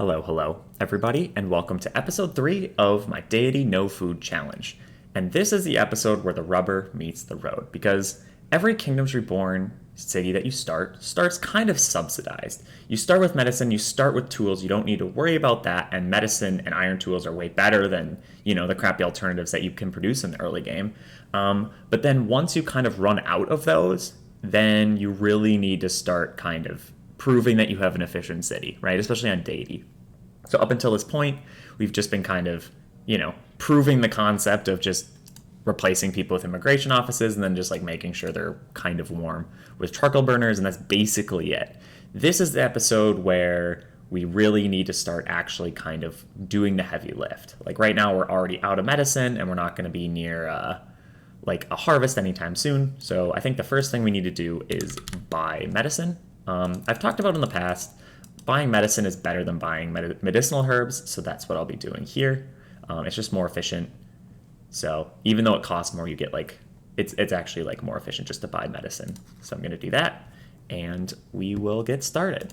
Hello, everybody, and welcome to episode 3 of my Deity No Food challenge. And this is the episode where the rubber meets the road, because every Kingdoms Reborn city that you starts kind of subsidized. You start with medicine, you start with tools, you don't need to worry about that, and medicine and iron tools are way better than, the crappy alternatives that you can produce in the early game. But then once you kind of run out of those, then you really need to start kind of proving that you have an efficient city, right? Especially on Deity. So up until this point, we've just been kind of, proving the concept of just replacing people with immigration offices and then just like making sure they're kind of warm with charcoal burners, and that's basically it. This is the episode where we really need to start actually kind of doing the heavy lift. Like right now, we're already out of medicine and we're not going to be near like a harvest anytime soon. So I think the first thing we need to do is buy medicine. I've talked about in the past, buying medicine is better than buying medicinal herbs, so that's what I'll be doing here. It's just more efficient. So even though it costs more, you get like, it's actually like more efficient just to buy medicine. So I'm going to do that, and we will get started.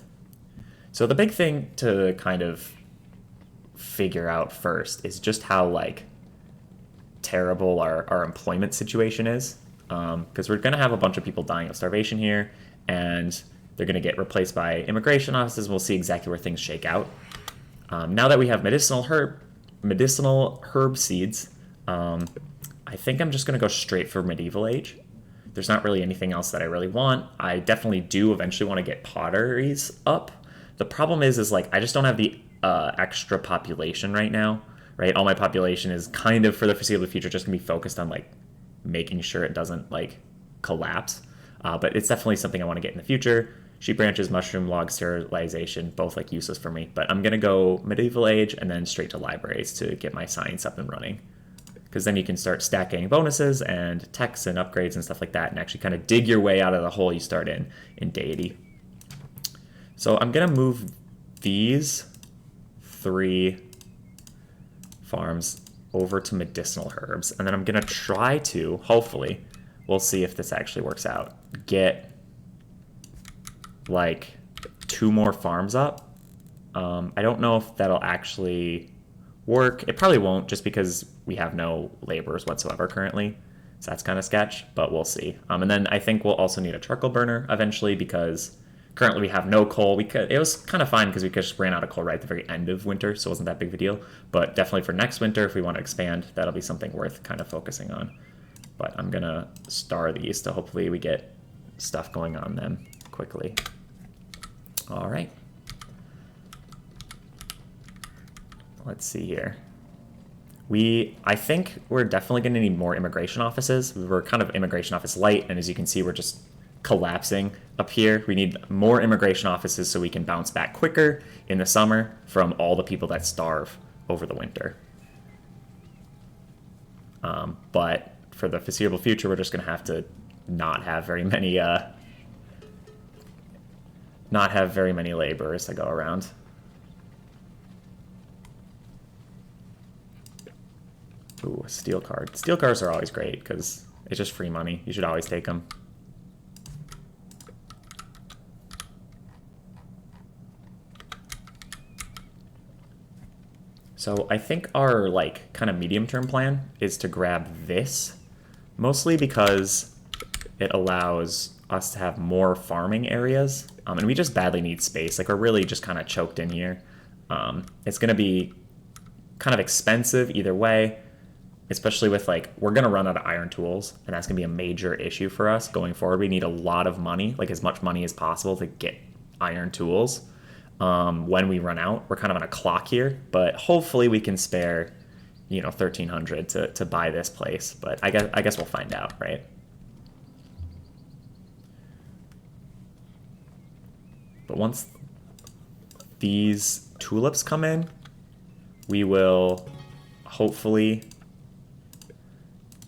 So the big thing to kind of figure out first is just how like terrible our employment situation is, because we're going to have a bunch of people dying of starvation here, and they're going to get replaced by immigration offices. We'll see exactly where things shake out. Now that we have medicinal herb seeds, I think I'm just going to go straight for medieval age. There's not really anything else that I really want. I definitely do eventually want to get potteries up. The problem is like I just don't have the extra population right now, right? All my population is kind of for the foreseeable future just going to be focused on like making sure it doesn't like collapse. But it's definitely something I want to get in the future. Sheep branches, mushroom log sterilization, both like useless for me. But I'm going to go medieval age and then straight to libraries to get my science up and running. Because then you can start stacking bonuses and techs and upgrades and stuff like that and actually kind of dig your way out of the hole you start in Deity. So I'm going to move these 3 farms over to medicinal herbs. And then I'm going to try to, hopefully, we'll see if this actually works out, get like 2 more farms up. I don't know if that'll actually work. It probably won't, just because we have no laborers whatsoever currently. So that's kind of sketch, but we'll see. And then I think we'll also need a charcoal burner eventually, because currently we have no coal. It was kind of fine because we just ran out of coal right at the very end of winter, so it wasn't that big of a deal. But definitely for next winter, if we want to expand, that'll be something worth kind of focusing on. But I'm going to star these to hopefully we get stuff going on them quickly. All right. Let's see here. I think we're definitely going to need more immigration offices. We're kind of immigration office light, and as you can see, we're just collapsing up here. We need more immigration offices so we can bounce back quicker in the summer from all the people that starve over the winter. But for the foreseeable future, we're just going to have to not have very many laborers to go around. Ooh, a steel card. Steel cards are always great because it's just free money. You should always take them. So I think our like kind of medium-term plan is to grab this, mostly because it allows us to have more farming areas, and we just badly need space. Like we're really just kind of choked in here. It's going to be kind of expensive either way, especially with like we're going to run out of iron tools, and that's going to be a major issue for us going forward. We need a lot of money, like as much money as possible to get iron tools. When we run out, we're kind of on a clock here, but hopefully we can spare, 1,300 to buy this place. But I guess we'll find out, right? But once these tulips come in, we will hopefully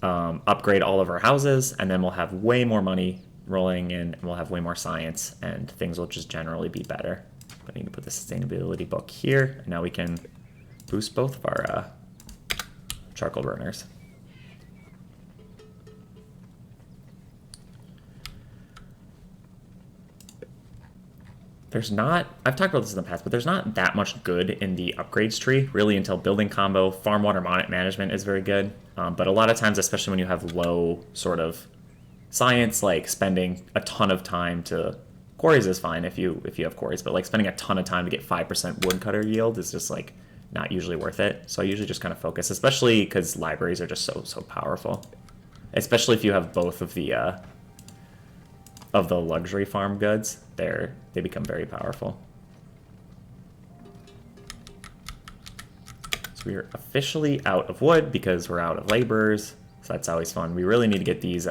upgrade all of our houses, and then we'll have way more money rolling in, and we'll have way more science, and things will just generally be better. I need to put the sustainability book here, and now we can boost both of our charcoal burners. there's not, I've talked about this in the past, but there's not that much good in the upgrades tree, really, until building combo. Farm water management is very good. But a lot of times, especially when you have low sort of science, like spending a ton of time to quarries is fine if you have quarries, but like spending a ton of time to get 5% woodcutter yield is just like not usually worth it. So I usually just kind of focus, especially because libraries are just so powerful. Especially if you have both of the luxury farm goods, they become very powerful. So we are officially out of wood because we're out of laborers. So that's always fun. We really need to get these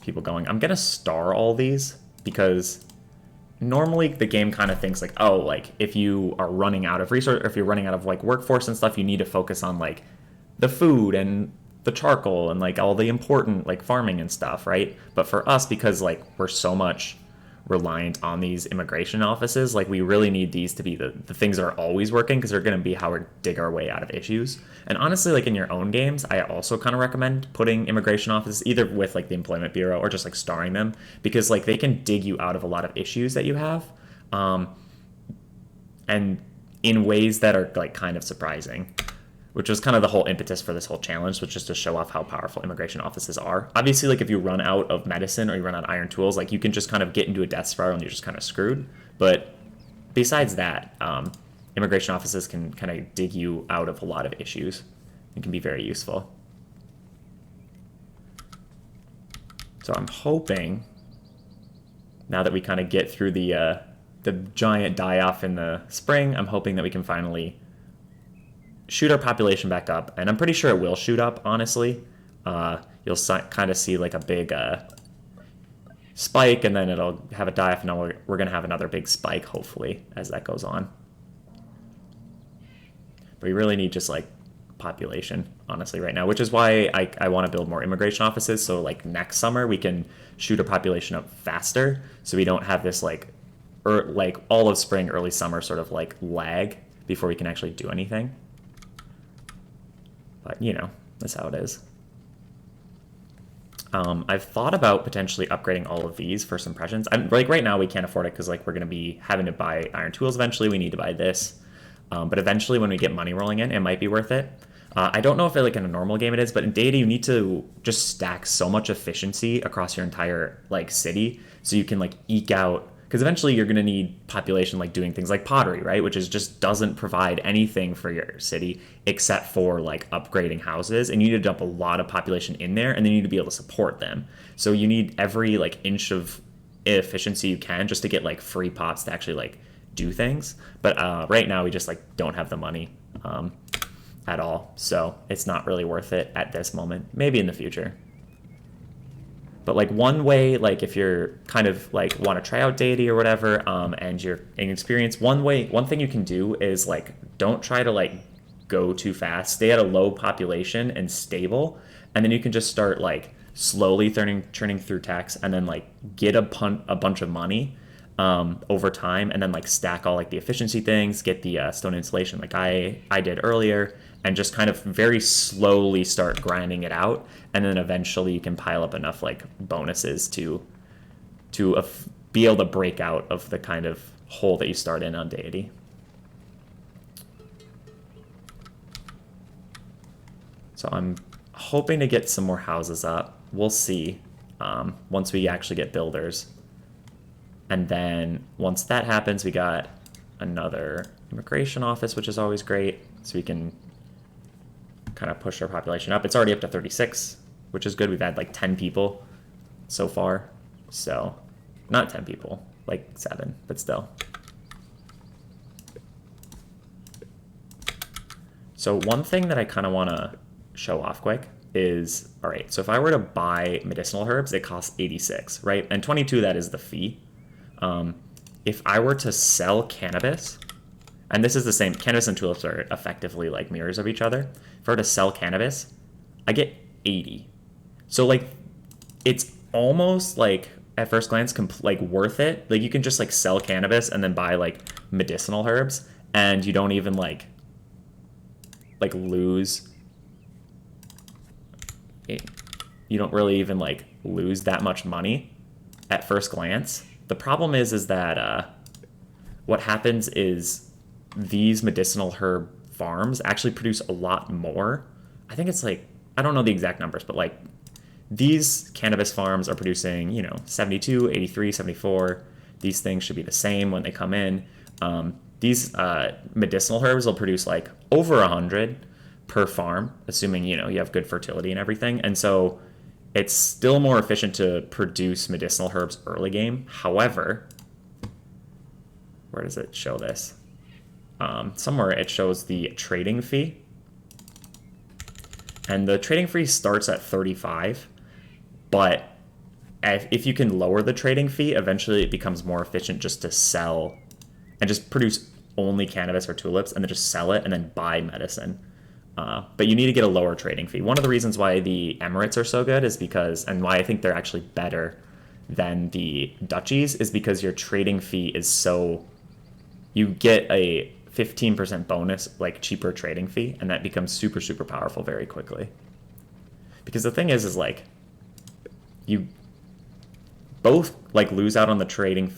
people going. I'm gonna star all these because normally the game kind of thinks like, oh, like if you are running out of resource, or if you're running out of like workforce and stuff, you need to focus on like the food and the charcoal and like all the important like farming and stuff, right? But for us, because like we're so much reliant on these immigration offices, like we really need these to be the things that are always working, because they're going to be how we dig our way out of issues. And honestly, like in your own games, I also kind of recommend putting immigration offices either with like the employment bureau or just like starring them, because like they can dig you out of a lot of issues that you have, and in ways that are like kind of surprising, which was kind of the whole impetus for this whole challenge, which is to show off how powerful immigration offices are. Obviously, like if you run out of medicine or you run out of iron tools, like you can just kind of get into a death spiral and you're just kind of screwed. But besides that, immigration offices can kind of dig you out of a lot of issues and can be very useful. So I'm hoping, now that we kind of get through the giant die-off in the spring, I'm hoping that we can finally shoot our population back up, and I'm pretty sure it will shoot up, honestly. You'll kind of see like a big spike, and then it'll have a die-off, and then we're going to have another big spike, hopefully, as that goes on. But we really need just like population, honestly, right now, which is why I want to build more immigration offices, so like next summer we can shoot our population up faster, so we don't have this like all of spring, early summer sort of like lag before we can actually do anything. But, you know, that's how it is. I've thought about potentially upgrading all of these first impressions. Like right now we can't afford it because like we're going to be having to buy iron tools eventually. We need to buy this. But eventually when we get money rolling in, it might be worth it. I don't know if like in a normal game it is, but in Deity you need to just stack so much efficiency across your entire like city so you can like eke out, because eventually you're going to need population like doing things like pottery, right? Which is just doesn't provide anything for your city except for like upgrading houses. And you need to dump a lot of population in there, and then you need to be able to support them. So you need every like inch of efficiency you can just to get like free pots to actually like do things. But right now we just like don't have the money at all. So it's not really worth it at this moment. Maybe in the future. But like one way, like if you're kind of like want to try out Deity or whatever, and you're inexperienced, one thing you can do is like don't try to like go too fast. Stay at a low population and stable, and then you can just start like slowly turning through tax, and then like get a bunch of money over time, and then like stack all like the efficiency things, get the stone insulation like I did earlier, and just kind of very slowly start grinding it out, and then eventually you can pile up enough like bonuses to be able to break out of the kind of hole that you start in on Deity. So I'm hoping to get some more houses up. We'll see once we actually get builders. And then once that happens, we got another immigration office, which is always great. So we can kind of push our population up. It's already up to 36, which is good. We've had like 10 people so far. So not 10 people, like 7, but still. So one thing that I kind of want to show off quick is, all right, so if I were to buy medicinal herbs, it costs 86, right? And 22, that is the fee. If I were to sell cannabis, and this is the same, cannabis and tulips are effectively like mirrors of each other. If I were to sell cannabis, I get 80. So like, it's almost like at first glance, like worth it. Like you can just like sell cannabis and then buy like medicinal herbs, and you don't even like lose. You don't really even like lose that much money at first glance. The problem is that what happens is these medicinal herb farms actually produce a lot more. I think it's like, I don't know the exact numbers, but like these cannabis farms are producing, 72, 83, 74. These things should be the same when they come in. These medicinal herbs will produce like over 100 per farm, assuming, you have good fertility and everything. And so it's still more efficient to produce medicinal herbs early game. However, where does it show this? Somewhere it shows the trading fee. And the trading fee starts at 35, but if you can lower the trading fee, eventually it becomes more efficient just to sell and just produce only cannabis or tulips and then just sell it and then buy medicine. But you need to get a lower trading fee. One of the reasons why the Emirates are so good is because, and why I think they're actually better than the duchies, is because your trading fee is so, you get a 15% bonus, like cheaper trading fee, and that becomes super, super powerful very quickly. Because the thing is like, you both like lose out on the trading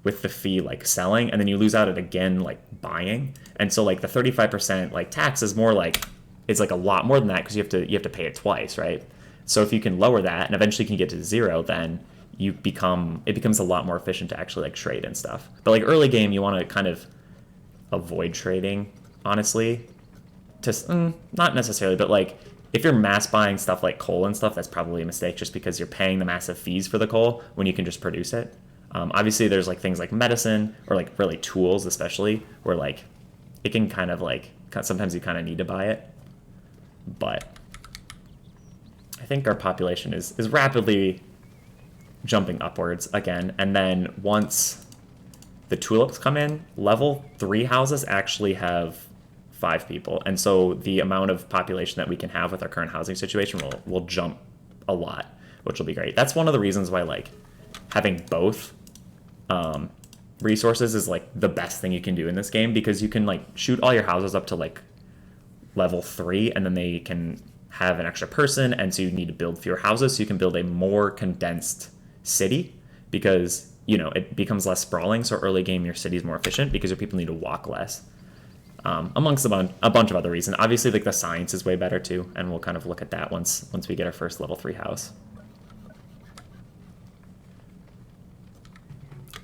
with the fee like selling, and then you lose out it again like buying. And so like the 35% like tax is more like, it's like a lot more than that because you have to pay it twice, right? So if you can lower that and eventually can get to 0, then it becomes a lot more efficient to actually like trade and stuff. But like early game, you want to kind of avoid trading, honestly. Not necessarily, but like if you're mass buying stuff like coal and stuff, that's probably a mistake just because you're paying the massive fees for the coal when you can just produce it. Obviously, there's like things like medicine or like really tools, especially where like it can kind of like sometimes you kind of need to buy it. But I think our population is rapidly jumping upwards again. And then once the tulips come in, level 3 houses actually have 5 people. And so the amount of population that we can have with our current housing situation will jump a lot, which will be great. That's one of the reasons why like having both resources is like the best thing you can do in this game, because you can like shoot all your houses up to like level 3 and then they can have an extra person, and so you need to build fewer houses so you can build a more condensed city, because it becomes less sprawling. So early game your city is more efficient because your people need to walk less, amongst a bunch of other reasons. Obviously like the science is way better too, and we'll kind of look at that once we get our first level 3 house.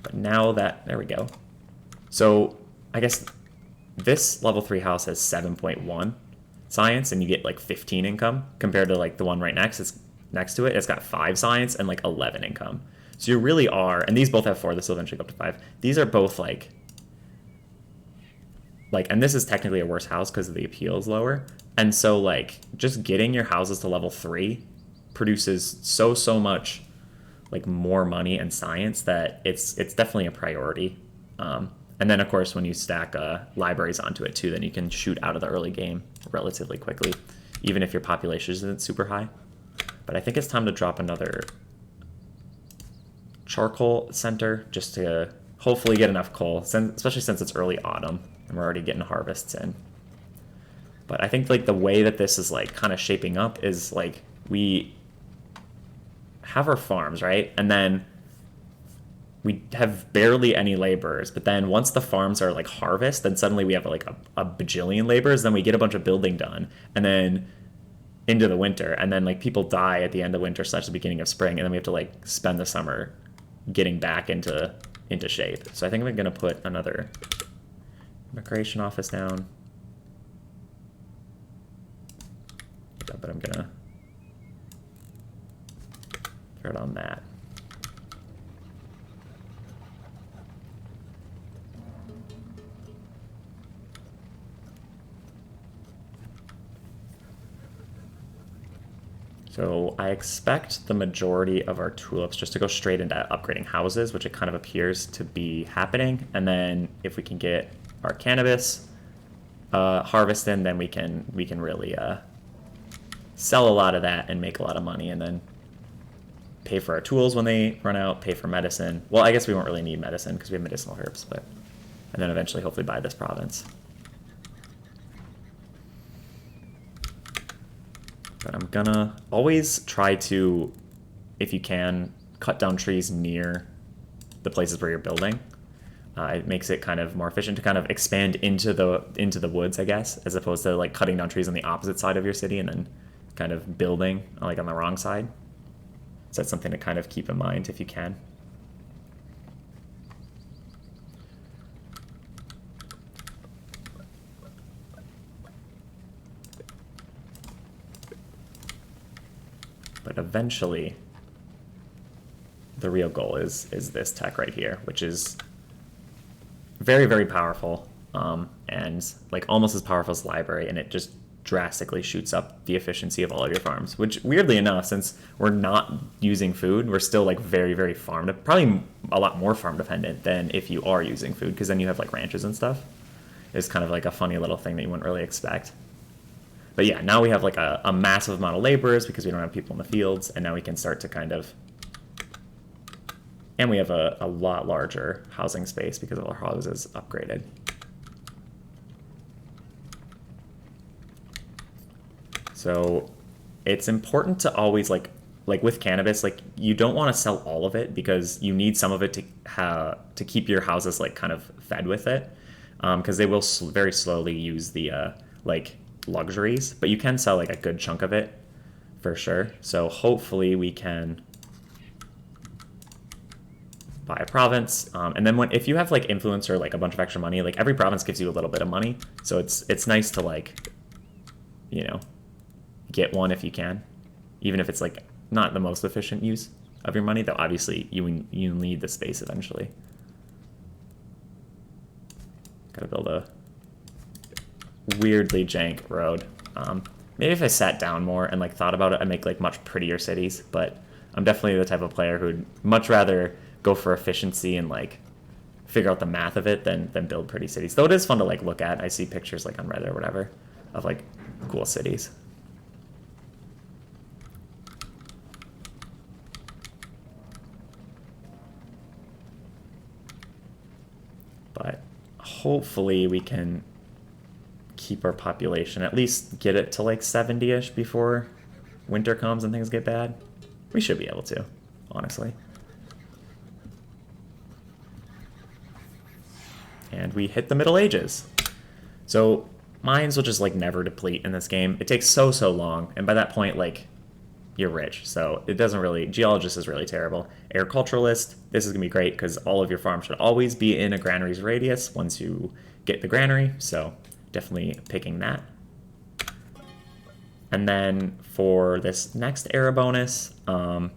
But now there we go. So I guess this level 3 house has 7.1 science, and you get like 15 income compared to like the one right next to it. It's got 5 science and like 11 income. So you really are, and these both have 4. This will eventually go up to 5. These are both like, and this is technically a worse house because the appeal is lower. And so like just getting your houses to level 3 produces so much like more money and science that it's definitely a priority. And then of course when you stack libraries onto it too, then you can shoot out of the early game relatively quickly, even if your population isn't super high. But I think it's time to drop another charcoal center just to hopefully get enough coal, especially since it's early autumn and we're already getting harvests in. But I think like the way that this is like kind of shaping up is like we have our farms, right? And then we have barely any laborers, but then once the farms are like harvest, then suddenly we have like a bajillion laborers, then we get a bunch of building done, and then into the winter, and then like people die at the end of winter / the beginning of spring, and then we have to like spend the summer getting back into shape. So I think I'm gonna put another immigration office down, but I'm gonna throw it on that. So I expect the majority of our tulips just to go straight into upgrading houses, which it kind of appears to be happening. And then if we can get our cannabis harvest in, then we can really sell a lot of that and make a lot of money, and then pay for our tools when they run out, pay for medicine. Well, I guess we won't really need medicine because we have medicinal herbs, and then eventually hopefully buy this province. But I'm gonna always try to, if you can, cut down trees near the places where you're building. It makes it kind of more efficient to kind of expand into the woods, I guess, as opposed to like cutting down trees on the opposite side of your city and then kind of building like on the wrong side. So that's something to kind of keep in mind if you can. But eventually, the real goal is this tech right here, which is very, very powerful, and like almost as powerful as library, and it just drastically shoots up the efficiency of all of your farms, which weirdly enough, since we're not using food, we're still like very, very farm, probably a lot more farm dependent than if you are using food, because then you have like ranches and stuff. It's kind of like a funny little thing that you wouldn't really expect. But yeah, now we have like a massive amount of laborers because we don't have people in the fields, and now we can start to kind of, and we have a lot larger housing space because all our houses upgraded. So it's important to always like with cannabis, like you don't want to sell all of it because you need some of it to keep your houses like kind of fed with it, because they will very slowly use the like luxuries, but you can sell like a good chunk of it for sure. So hopefully we can buy a province, and then if you have like influence or like a bunch of extra money, like every province gives you a little bit of money, so it's nice to like, you know, get one if you can, even if it's like not the most efficient use of your money, though obviously you need the space eventually. Gotta build a weirdly jank road. Maybe if I sat down more and like thought about it, I'd make like much prettier cities, but I'm definitely the type of player who'd much rather go for efficiency and like figure out the math of it than build pretty cities. Though it is fun to like look at. I see pictures like on Reddit or whatever of like cool cities. But hopefully we can keep our population, at least get it to like 70-ish before winter comes and things get bad. We should be able to, honestly. And we hit the Middle Ages. So mines will just like never deplete in this game. It takes so long, and by that point, like, you're rich. So it doesn't really, geologist is really terrible. Agriculturalist, this is gonna be great because all of your farms should always be in a granary's radius once you get the granary, so definitely picking that. And then for this next era bonus, problem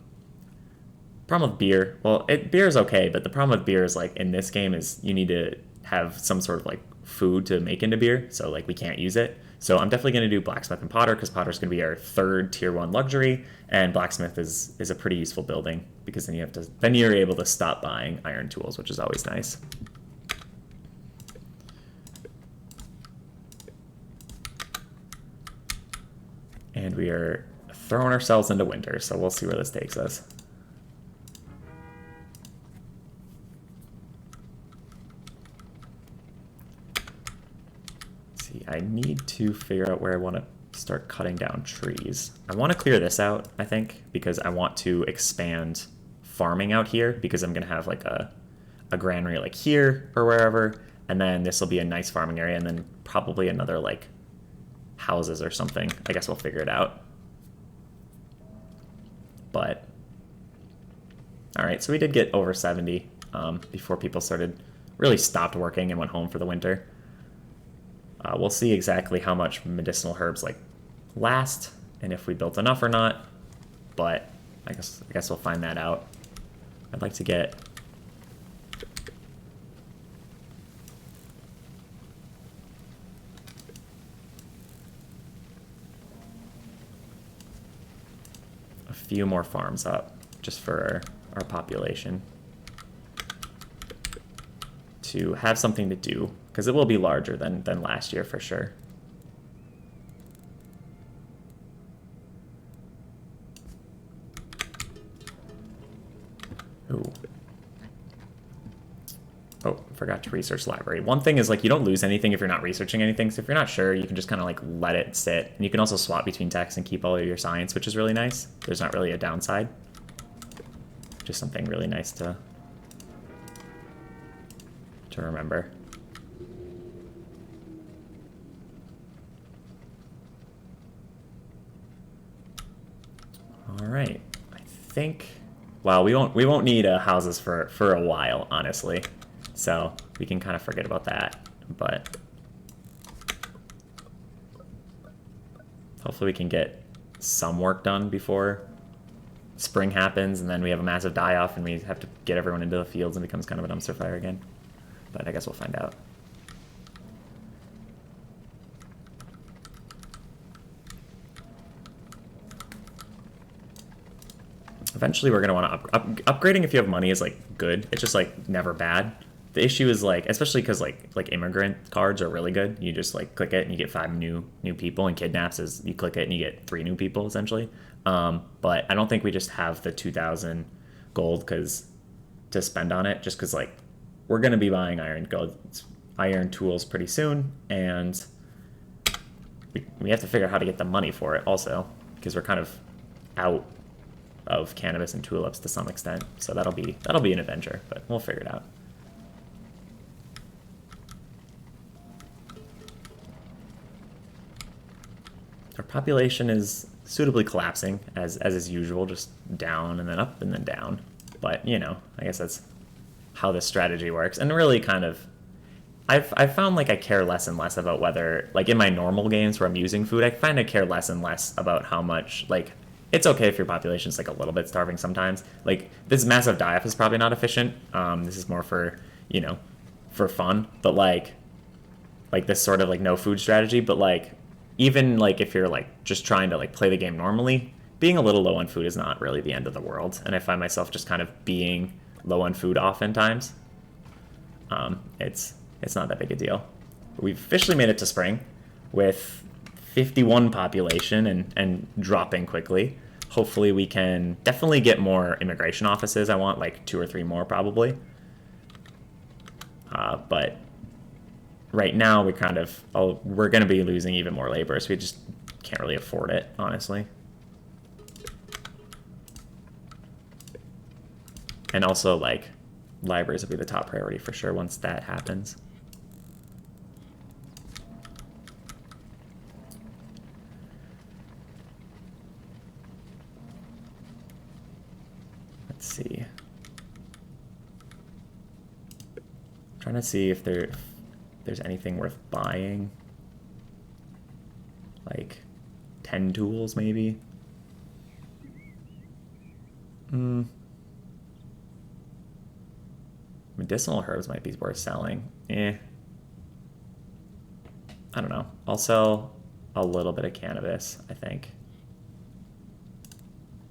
with beer, well, beer is okay, but the problem with beer is like in this game is you need to have some sort of like food to make into beer, so like we can't use it. So I'm definitely going to do blacksmith and potter because potter's going to be our third tier 1 luxury, and blacksmith is a pretty useful building because then you're able to stop buying iron tools, which is always nice. And we are throwing ourselves into winter, so we'll see where this takes us. I need to figure out where I want to start cutting down trees. I want to clear this out, I think, because I want to expand farming out here because I'm going to have like a granary like here or wherever, and then this will be a nice farming area, and then probably another like houses or something. I guess we'll figure it out. But all right, so we did get over 70 before people really stopped working and went home for the winter. We'll see exactly how much medicinal herbs like last and if we built enough or not, but I guess we'll find that out. I'd like to get a few more farms up just for our population to have something to do, because it will be larger than last year for sure. Ooh. Oh, forgot to research library. One thing is like you don't lose anything if you're not researching anything, so if you're not sure, you can just kind of like let it sit. And you can also swap between texts and keep all of your science, which is really nice. There's not really a downside. Just something really nice to to remember. All right, I think. Well, we won't need houses for a while, honestly. So we can kind of forget about that. But hopefully we can get some work done before spring happens, and then we have a massive die-off, and we have to get everyone into the fields, and it becomes kind of a dumpster fire again. But I guess we'll find out. Eventually, we're going to want to upgrading if you have money is, like, good. It's just, like, never bad. The issue is, like, especially because, like immigrant cards are really good. You just, like, click it and you get 5 new people, and kidnaps is you click it and you get 3 new people, essentially. But I don't think we just have the 2,000 gold to spend on it, just because, like, we're going to be buying iron tools pretty soon, and we have to figure out how to get the money for it also, because we're kind of out of cannabis and tulips to some extent. So that'll be an adventure, but we'll figure it out. Our population is suitably collapsing, as is usual, just down and then up and then down. But, you know, I guess that's how this strategy works. And really kind of, I've found, like, I care less and less about whether, like, in my normal games where I'm using food, I find I care less and less about how much, like, it's okay if your population's, like, a little bit starving sometimes. Like, this massive die-off is probably not efficient. This is more for, you know, for fun. But, like this sort of, like, no food strategy. But, like, even, like, if you're, like, just trying to, like, play the game normally, being a little low on food is not really the end of the world. And I find myself just kind of being low on food oftentimes. It's not that big a deal. We've officially made it to spring with 51 population and dropping quickly. Hopefully we can definitely get more immigration offices. I want, like, 2 or 3 more probably. But right now we're going to be losing even more labor, so we just can't really afford it, honestly. And also, like, libraries will be the top priority for sure once that happens. Let's see. I'm trying to see if there's anything worth buying. Like 10 tools, maybe. Medicinal herbs might be worth selling. I don't know. I'll sell a little bit of cannabis, I think.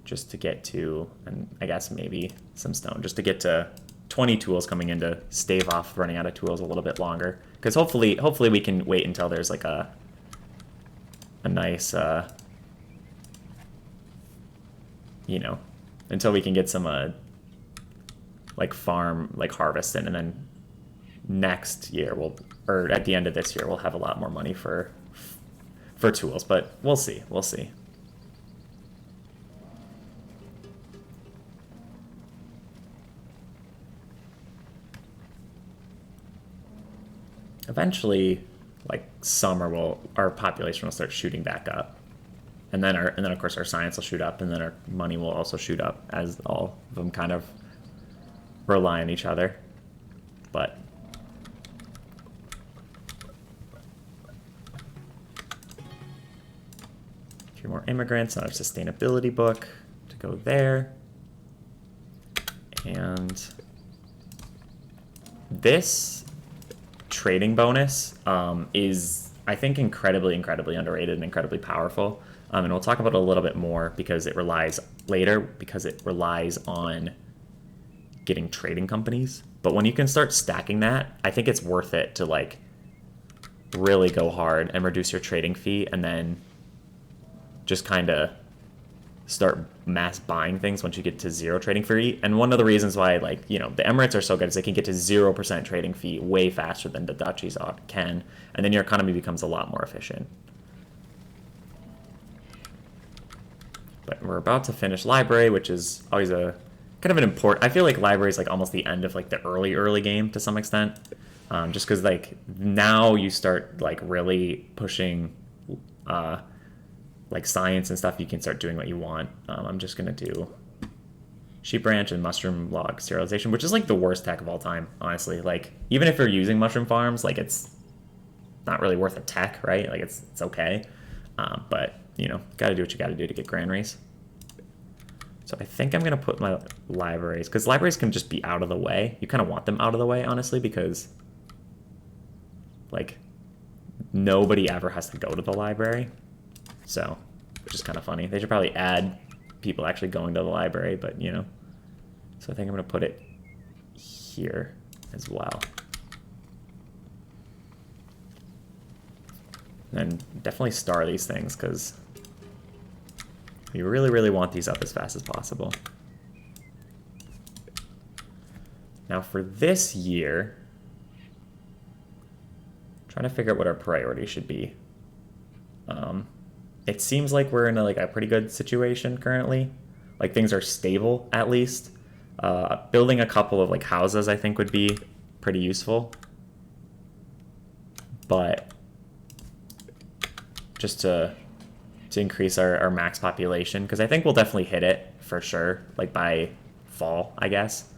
Just to get to, and I guess maybe some stone, just to get to 20 tools coming in to stave off running out of tools a little bit longer. Because hopefully we can wait until there's, like, a nice, you know, until we can get some, like, farm, like, harvest in, and then next year or at the end of this year, we'll have a lot more money for tools, but we'll see. Eventually, like, our population will start shooting back up. And then of course our science will shoot up, and then our money will also shoot up, as all of them kind of rely on each other. But a few more immigrants, another sustainability book to go there. And this trading bonus is, I think, incredibly underrated and incredibly powerful. And we'll talk about it a little bit more because it relies on getting trading companies. But when you can start stacking that, I think it's worth it to, like, really go hard and reduce your trading fee, and then just kind of start mass buying things once you get to 0 trading fee. And one of the reasons why, like, you know, the Emirates are so good is they can get to 0% trading fee way faster than the duchies can, and then your economy becomes a lot more efficient. But we're about to finish library, which is always a kind of an important. I feel like library is, like, almost the end of, like, the early game to some extent. Just because like now you start like really pushing like science and stuff, you can start doing what you want. I'm just gonna do sheep ranch and mushroom log sterilization, which is like the worst tech of all time, honestly. Like even if you're using mushroom farms, like it's not really worth a tech, right? Like it's okay, but you know, gotta do what you gotta do to get granaries. So I think I'm gonna put my libraries, because libraries can just be out of the way. You kind of want them out of the way, honestly, because like nobody ever has to go to the library. So, which is kind of funny. They should probably add people actually going to the library, but you know. So I think I'm gonna put it here as well. And definitely star these things, because we really, really want these up as fast as possible. Now for this year, I'm trying to figure out what our priority should be. It seems like we're in a pretty good situation currently. Like things are stable at least. Building a couple of like houses I think would be pretty useful. But just to increase our max population, because I think we'll definitely hit it for sure, like by fall, I guess.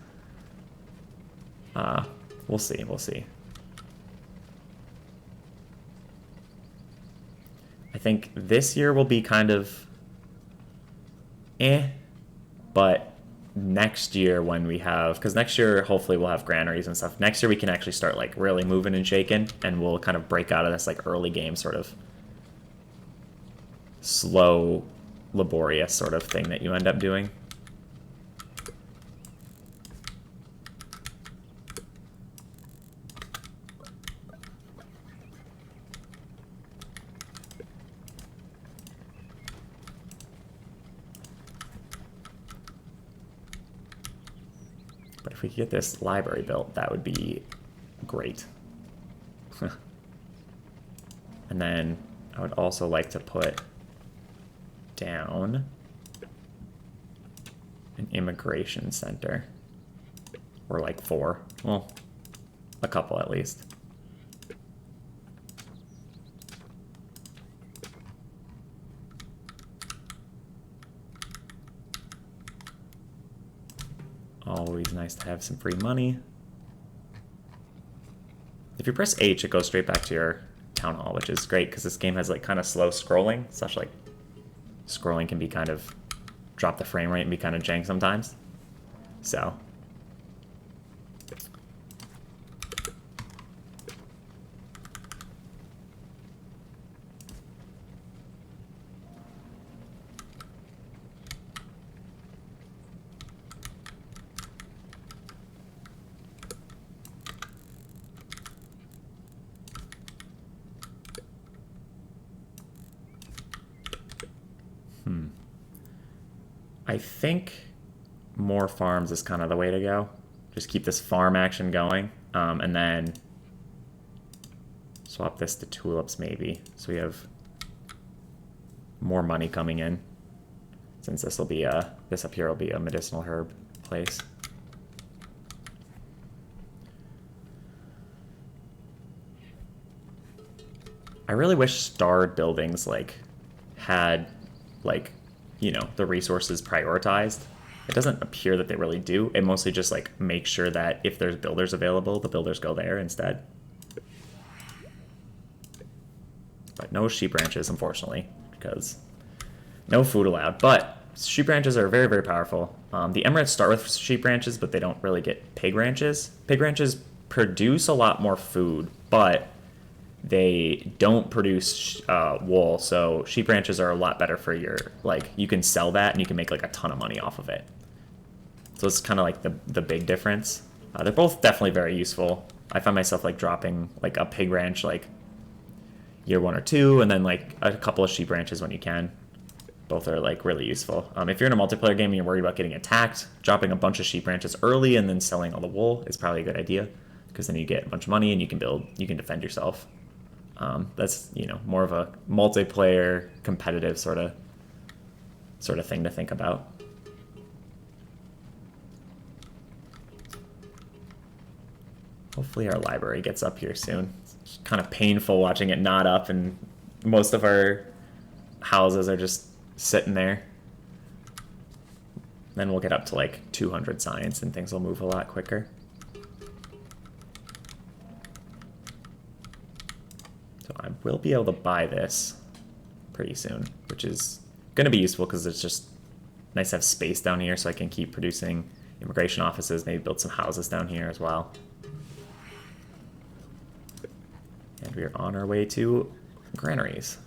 We'll see, we'll see. I think this year will be kind of but next year when we have, because next year hopefully we'll have granaries and stuff. Next year we can actually start like really moving and shaking, and we'll kind of break out of this like early game sort of slow, laborious sort of thing that you end up doing. But if we could get this library built, that would be great. And then I would also like to put down an immigration center, or like 4, well, a couple at least. Always nice to have some free money. If you press H, it goes straight back to your town hall, which is great because this game has like kind of slow scrolling. Such like scrolling can be kind of drop the frame rate and be kind of jank sometimes. So I think more farms is kind of the way to go. Just keep this farm action going, and then swap this to tulips maybe, so we have more money coming in. Since this will be this up here will be a medicinal herb place. I really wish starred buildings like had like, you know, the resources prioritized. It doesn't appear that they really do. It mostly just like makes sure that if there's builders available, the builders go there instead. But no sheep ranches, unfortunately, because no food allowed. But sheep ranches are very, very powerful. The Emirates start with sheep ranches, but they don't really get pig ranches. Pig ranches produce a lot more food, but they don't produce wool, so sheep ranches are a lot better for your, like, you can sell that and you can make like a ton of money off of it. So it's kind of like the big difference. They're both definitely very useful. I find myself like dropping like a pig ranch like year 1 or 2, and then like a couple of sheep ranches when you can. Both are like really useful. If you're in a multiplayer game and you're worried about getting attacked, dropping a bunch of sheep ranches early and then selling all the wool is probably a good idea, because then you get a bunch of money and you can defend yourself. That's, you know, more of a multiplayer competitive sort of thing to think about. Hopefully our library gets up here soon. It's kind of painful watching it not up, and most of our houses are just sitting there. Then we'll get up to like 200 science and things will move a lot quicker. So I will be able to buy this pretty soon, which is going to be useful because it's just nice to have space down here so I can keep producing immigration offices, maybe build some houses down here as well. And we're on our way to granaries.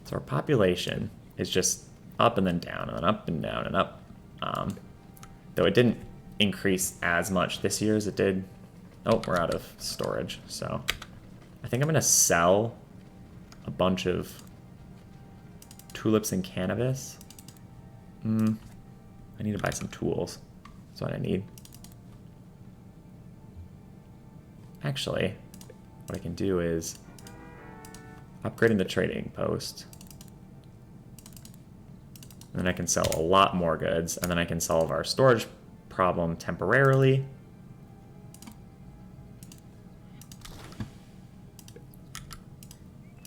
So our population is just up and then down and up and down and up. Though it didn't increase as much this year as it did. Oh, we're out of storage. So I think I'm going to sell a bunch of tulips and cannabis. I need to buy some tools. That's what I need. Actually, what I can do is upgrading the trading post. And then I can sell a lot more goods, and then I can solve our storage problem temporarily.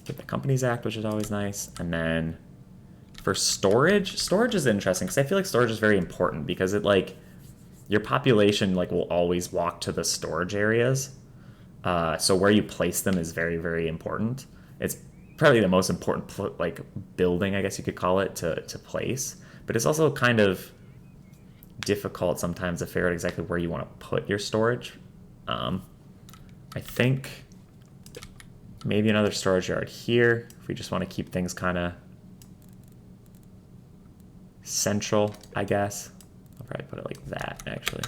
Get the Companies Act, which is always nice. And then for storage is interesting because I feel like storage is very important because it like your population like will always walk to the storage areas. So where you place them is very, very important. It's probably the most important like building, I guess you could call it, to place. But it's also kind of difficult sometimes to figure out exactly where you want to put your storage. I think maybe another storage yard here if we just want to keep things kind of central, I guess. I'll probably put it like that, actually.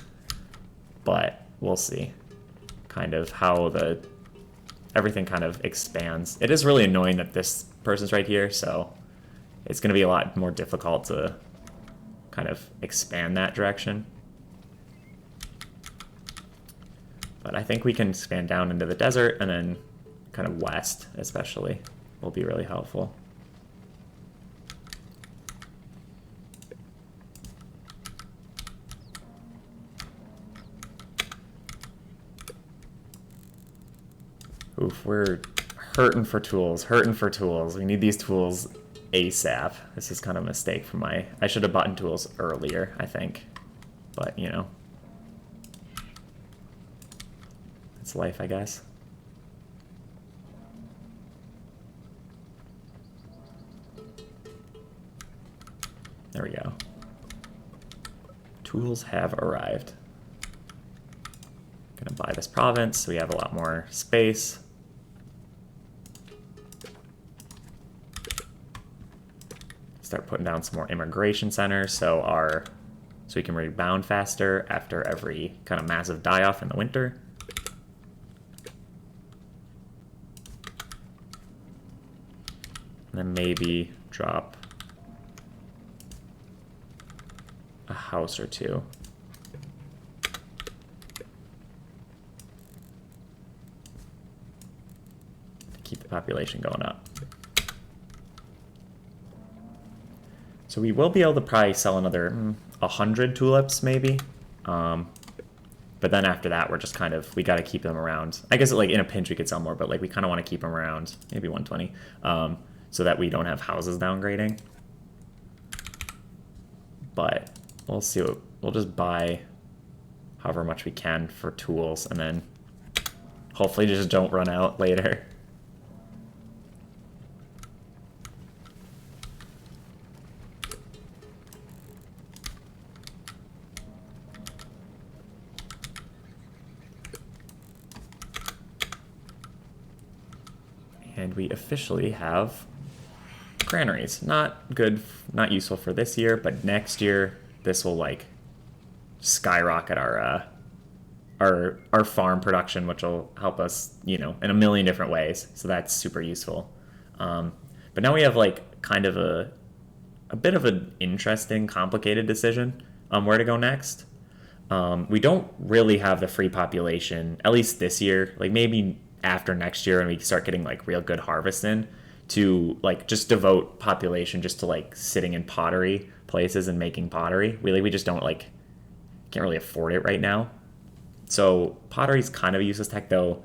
But we'll see kind of how everything kind of expands. It is really annoying that this person's right here, so it's going to be a lot more difficult to kind of expand that direction. But I think we can expand down into the desert and then kind of west especially will be really helpful. Oof, we're hurting for tools, We need these tools ASAP. This is kind of a mistake from I should have bought tools earlier, I think. But, you know. It's life, I guess. There we go. Tools have arrived. Gonna buy this province so we have a lot more space. Start putting down some more immigration centers so we can rebound faster after every kind of massive die-off in the winter. And then maybe drop a house or two. To keep the population going up. So we will be able to probably sell another 100 tulips, maybe. But then after that, we're just kind of, we got to keep them around. I guess like in a pinch we could sell more, but like we kind of want to keep them around, maybe 120, so that we don't have houses downgrading. But we'll see we'll just buy however much we can for tools, and then hopefully just don't run out later. And we officially have granaries. Not good, not useful for this year, but next year this will like skyrocket our farm production, which will help us, you know, in a million different ways. So that's super useful. But now we have like kind of a bit of an interesting, complicated decision on where to go next. We don't really have the free population, at least this year. Like maybe after next year and we start getting like real good harvest in, to like just devote population just to like sitting in pottery places and making pottery. We just don't like can't really afford it right now. So pottery's kind of a useless tech though.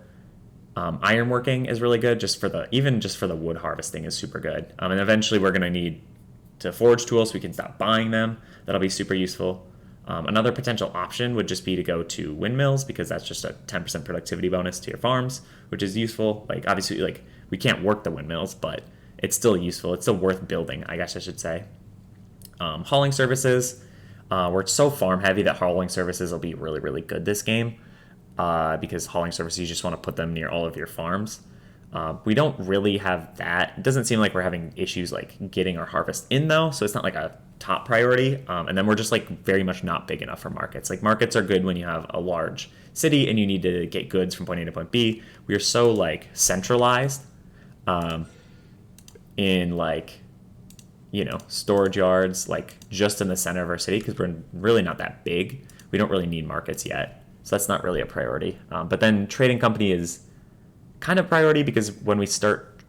Ironworking is really good just for the even just for the wood harvesting is super good. And eventually we're gonna need to forge tools so we can stop buying them. That'll be super useful. Another potential option would just be to go to windmills because that's just a 10% productivity bonus to your farms, which is useful. Like obviously, like we can't work the windmills, but it's still useful. It's still worth building, I guess I should say. Hauling services, we're so farm heavy that hauling services will be really, really good this game because hauling services, you just want to put them near all of your farms. We don't really have that. It doesn't seem like we're having issues like getting our harvest in though, so it's not like a top priority. And then we're just like very much not big enough for markets. Like markets are good when you have a large city and you need to get goods from point A to point B. We are so like centralized in like, you know, storage yards, like just in the center of our city because we're really not that big. We don't really need markets yet. So that's not really a priority. But then trading company is kind of priority because when we start,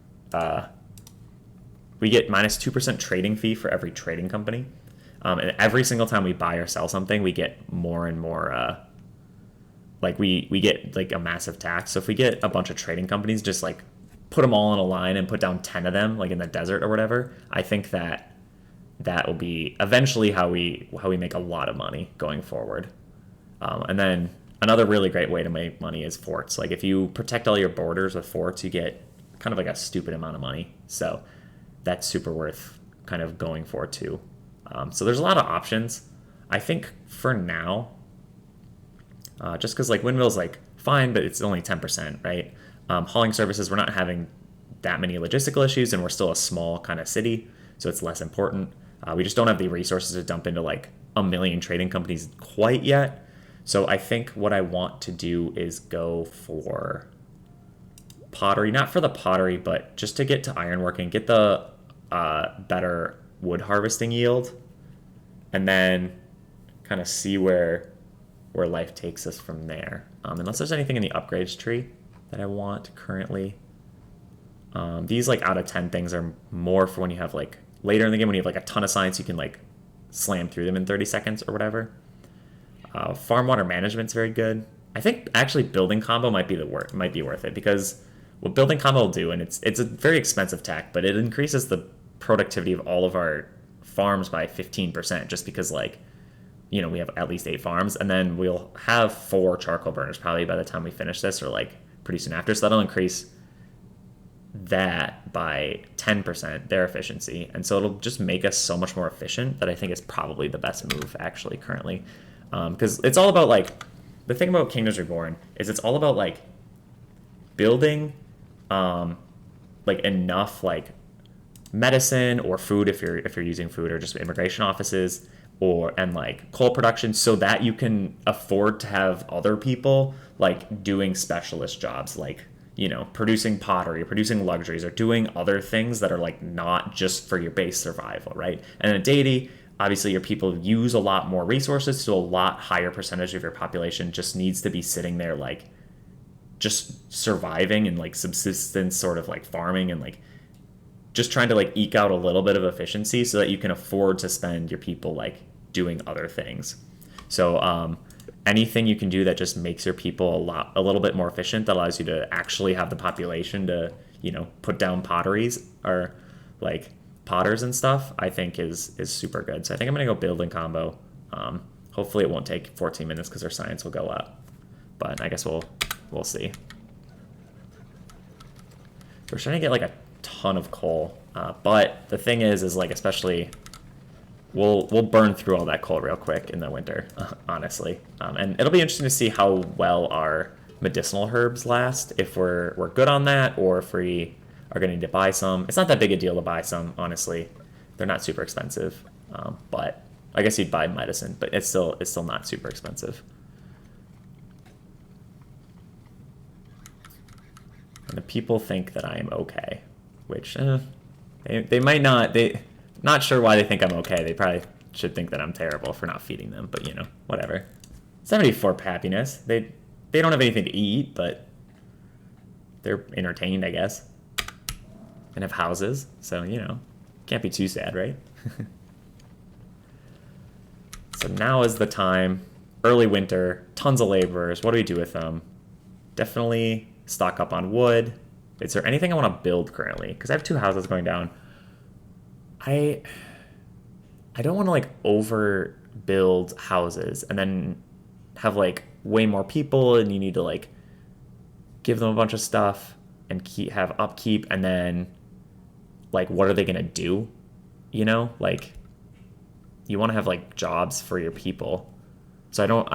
we get minus 2% trading fee for every trading company. And every single time we buy or sell something, we get more and more, like we get like a massive tax. So if we get a bunch of trading companies, just like put them all in a line and put down 10 of them, like in the desert or whatever, I think that will be eventually how we make a lot of money going forward. And then another really great way to make money is forts. Like if you protect all your borders with forts, you get kind of like a stupid amount of money. So that's super worth kind of going for too. So there's a lot of options. I think for now, just because like windmills like fine, but it's only 10%, right? Hauling services, we're not having that many logistical issues and we're still a small kind of city, so it's less important. We just don't have the resources to dump into like a million trading companies quite yet. So I think what I want to do is go for pottery, not for the pottery, but just to get to ironworking, get the better wood harvesting yield, and then kind of see where life takes us from there. Unless there's anything in the upgrades tree that I want currently. These like out of 10 things are more for when you have like later in the game when you have like a ton of science, you can like slam through them in 30 seconds or whatever. Farm water management's very good. I think actually building combo might be worth it because what building combo will do, and it's a very expensive tech, but it increases the productivity of all of our farms by 15% just because like, you know, we have at least 8 farms and then we'll have 4 charcoal burners probably by the time we finish this or like pretty soon after. So that'll increase that by 10%, their efficiency. And so it'll just make us so much more efficient that I think is probably the best move actually currently. Because it's all about like, the thing about Kingdoms Reborn is it's all about like building like enough like medicine or food if you're using food or just immigration offices and like coal production so that you can afford to have other people like doing specialist jobs like, you know, producing pottery, producing luxuries, or doing other things that are like not just for your base survival, right? And in Deity, obviously your people use a lot more resources, so a lot higher percentage of your population just needs to be sitting there like just surviving and like subsistence sort of like farming and like just trying to like eke out a little bit of efficiency so that you can afford to spend your people like doing other things. So anything you can do that just makes your people a little bit more efficient, that allows you to actually have the population to, you know, put down potteries or like potters and stuff, I think is super good. So I think I'm gonna go building combo. Hopefully it won't take 14 minutes because our science will go up, but I guess we'll see. We're trying to get like a ton of coal, but the thing is like especially we'll burn through all that coal real quick in the winter, honestly. And it'll be interesting to see how well our medicinal herbs last, if we're good on that, or if we are going to need to buy some. It's not that big a deal to buy some, honestly. They're not super expensive, but I guess you'd buy medicine, but it's still not super expensive. And the people think that I am okay, which they might not. Not sure why they think I'm okay. They probably should think that I'm terrible for not feeding them, but you know, whatever. 74 happiness. They don't have anything to eat, but they're entertained, I guess. and have houses, so, you know, can't be too sad, right? So now is the time. Early winter, tons of laborers. What do we do with them? Definitely stock up on wood. Is there anything I want to build currently? Because I have 2 houses going down. I don't want to like overbuild houses and then have like way more people and you need to like give them a bunch of stuff and have upkeep, and then like what are they gonna do? You know, like you want to have like jobs for your people. So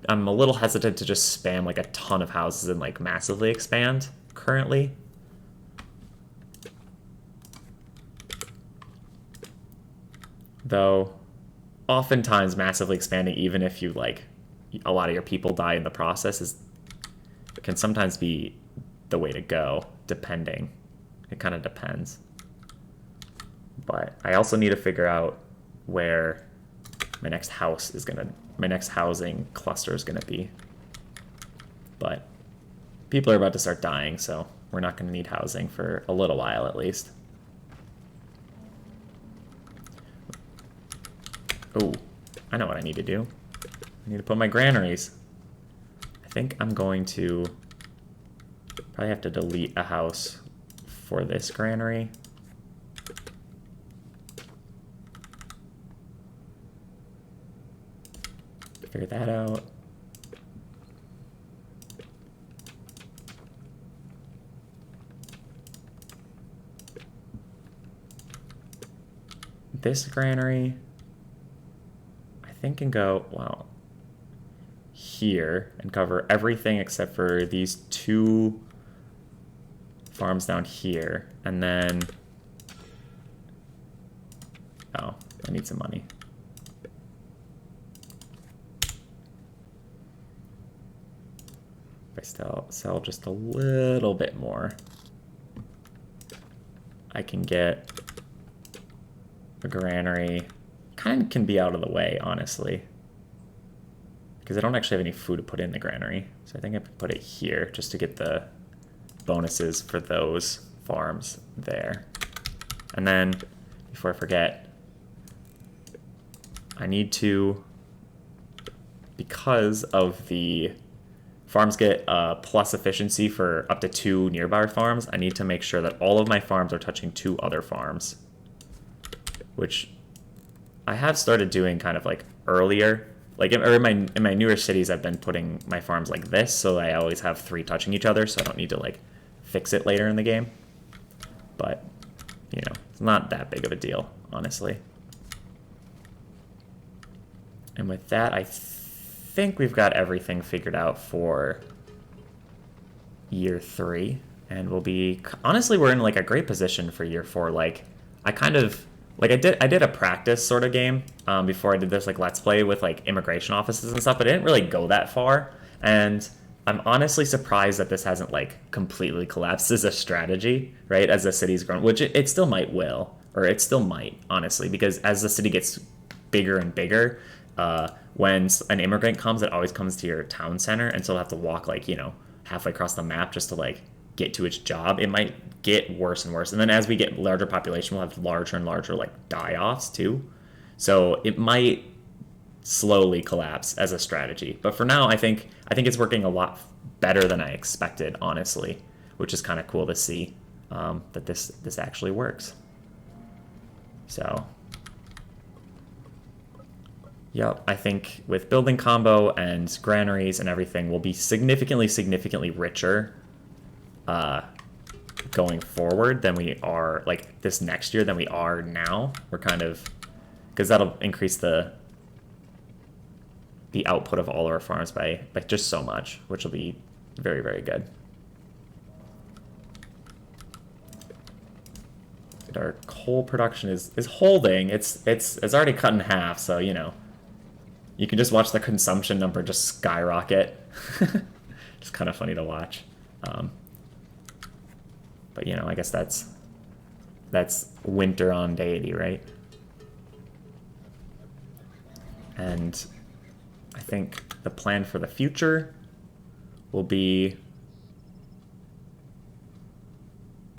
I'm a little hesitant to just spam like a ton of houses and like massively expand currently. Though oftentimes massively expanding, even if you like a lot of your people die in the process, can sometimes be the way to go, depending. It kind of depends. But I also need to figure out where my next housing cluster is gonna be. But people are about to start dying, so we're not gonna need housing for a little while at least. Oh, I know what I need to do. I need to put my granaries. I think I'm going to probably have to delete a house for this granary. Figure that out. This granary, I think, can go, well, here and cover everything except for these 2 farms down here. And then, oh, I need some money. If I sell just a little bit more, I can get a granary. Kind of can be out of the way, honestly, because I don't actually have any food to put in the granary. So I think I could put it here just to get the bonuses for those farms there. And then, before I forget, I need to, because of the farms get plus efficiency for up to 2 nearby farms, I need to make sure that all of my farms are touching 2 other farms, which I have started doing kind of like earlier. Like in my newer cities, I've been putting my farms like this, so I always have 3 touching each other, so I don't need to like fix it later in the game. But, you know, it's not that big of a deal, honestly. And with that, I think we've got everything figured out for year 3, and we'll be, honestly, we're in like a great position for year 4. Like, I kind of, like I did a practice sort of game before I did this like let's play with like immigration offices and stuff, but it didn't really go that far. And I'm honestly surprised that this hasn't like completely collapsed as a strategy, right? As the city's grown, which it still might it still might, honestly, because as the city gets bigger and bigger, when an immigrant comes, it always comes to your town center, and so they'll have to walk like, you know, halfway across the map just to like get to its job. It might get worse and worse, and then as we get larger population, we'll have larger and larger like die-offs too. So it might slowly collapse as a strategy. But for now, I think it's working a lot better than I expected, honestly, which is kind of cool to see that this actually works. So, yep, I think with building combo and granaries and everything, we'll be significantly richer going forward than we are, like, this next year than we are now. We're kind of, because that'll increase the output of all our farms by just so much, which will be very, very good. And our coal production is holding. It's already cut in half, so, you know, you can just watch the consumption number just skyrocket. It's kind of funny to watch. But, you know, I guess that's winter on Deity, right? And I think the plan for the future will be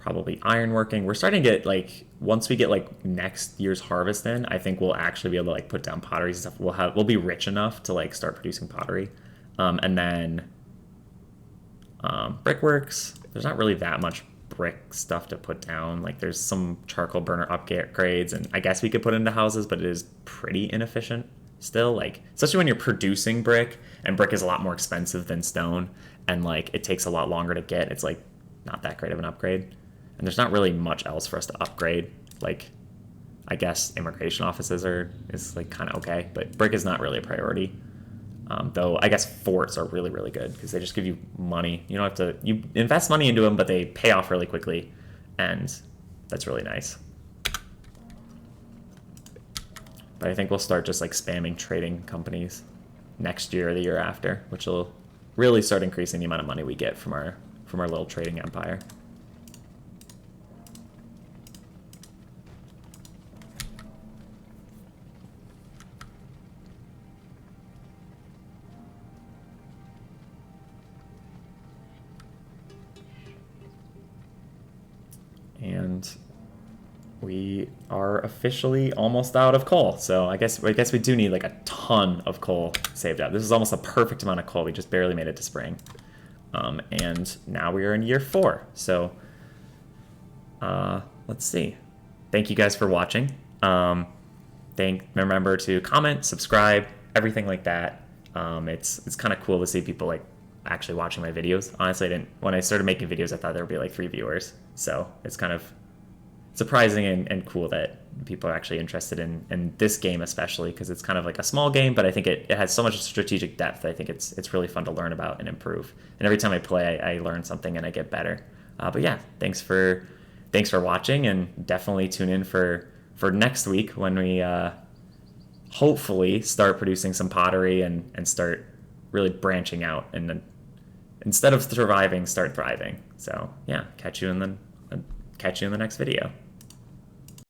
probably ironworking. We're starting to get like, once we get like next year's harvest in, I think we'll actually be able to like put down potteries and stuff. We'll be rich enough to like start producing pottery. And then brickworks, there's not really that much brick stuff to put down. Like there's some charcoal burner upgrades, and I guess we could put into houses, but it is pretty inefficient still. Like especially when you're producing brick, and brick is a lot more expensive than stone, and like it takes a lot longer to get. It's like not that great of an upgrade, and there's not really much else for us to upgrade. Like I guess immigration offices is like kind of okay, but brick is not really a priority. Though I guess forts are really, really good because they just give you money. You don't have to, you invest money into them, but they pay off really quickly, and that's really nice. But I think we'll start just like spamming trading companies next year or the year after, which will really start increasing the amount of money we get from our little trading empire. And we are officially almost out of coal. So I guess we do need like a ton of coal saved up. This is almost a perfect amount of coal. We just barely made it to spring. And now we are in year 4. So let's see. Thank you guys for watching. Remember to comment, subscribe, everything like that. It's kind of cool to see people like actually watching my videos. Honestly, when I started making videos, I thought there would be like 3 viewers. So it's kind of surprising and cool that people are actually interested in this game, especially because it's kind of like a small game, but I think it has so much strategic depth. I think it's really fun to learn about and improve. And every time I play, I learn something and I get better. But yeah, thanks for watching, and definitely tune in for next week when we hopefully start producing some pottery and start really branching out, and then instead of surviving, start thriving. So yeah, catch you in the next video.